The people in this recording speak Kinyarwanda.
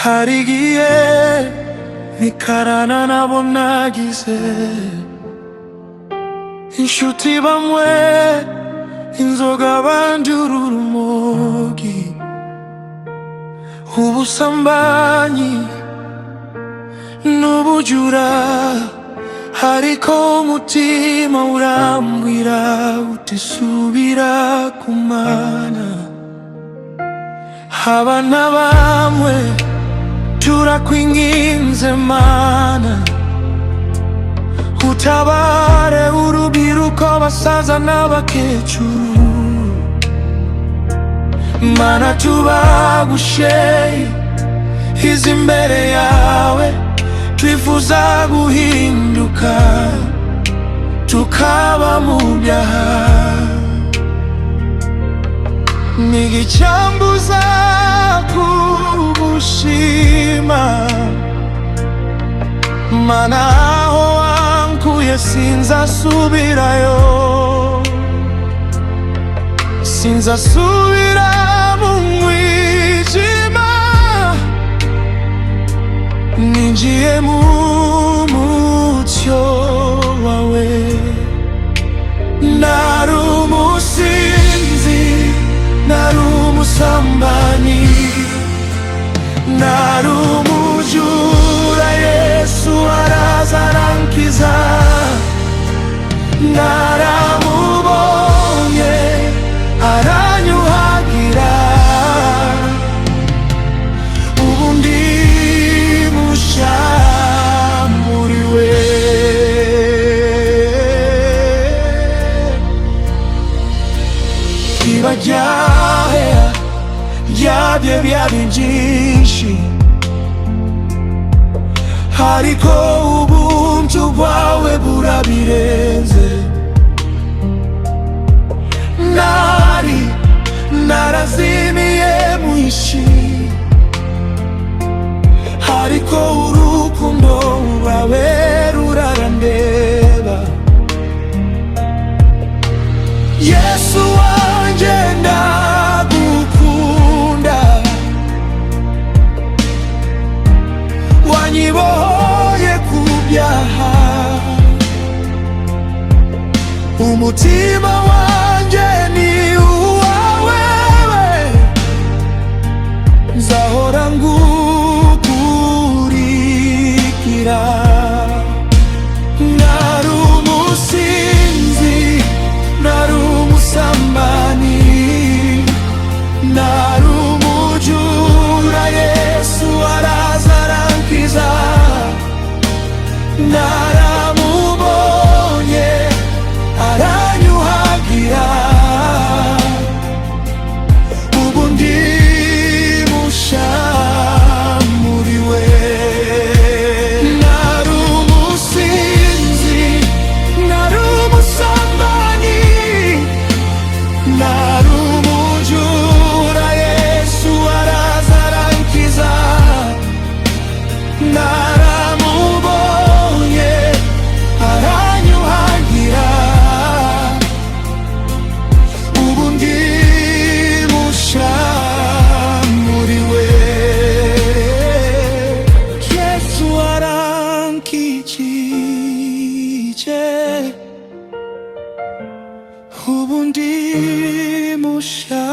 hari igihe nikarana nabo nagize, inshuti bamwe inzoga abandi urumogi, ubusambanyi n'ubujura, ariko umutima urambwira uti subira ku Mana. Abana bamwe turakwinginze Mana, utabare urubyiruko, abasaza n'abakecuru. Mana tubagushe izi imbere yawe, twifuza guhinduka tukaba mu byaha. Nigicambuza kugushima Mana, aho wankuye sinzasubirayo, sinzasubira mu mwijima, ninjiye mu mucyo wawe. Nari umusinzi, nari umusambanyi, nari umujura, Yesu araza arankiza. Naramubonye aranyuhagira, ubu ndi mushya muri we. Ibajyahe byabye byari byinshi, ariko ubuntu bwawe burabirenze. Nari narazimiye mu isi, ariko urukundo rwawe rurarandeba. Yesu wanje ndagukunda, wanyibohoye ku byaha. Umutima wanje ni uwawe, nzahora ngukurikira. Nari umusinzi, nari umusambanyi, nari umujura, Yesu araza arankiza. Naramubonye aranyuhagira, ubu ndi mushya muri we. Nari umusinzi, nari umusambanyi, nari umujura, Yesu araza arankiza. Naramubonye aranyuhagira, ubu ndi mushya muri we. Yesu arankijije, ubu ndi mushya.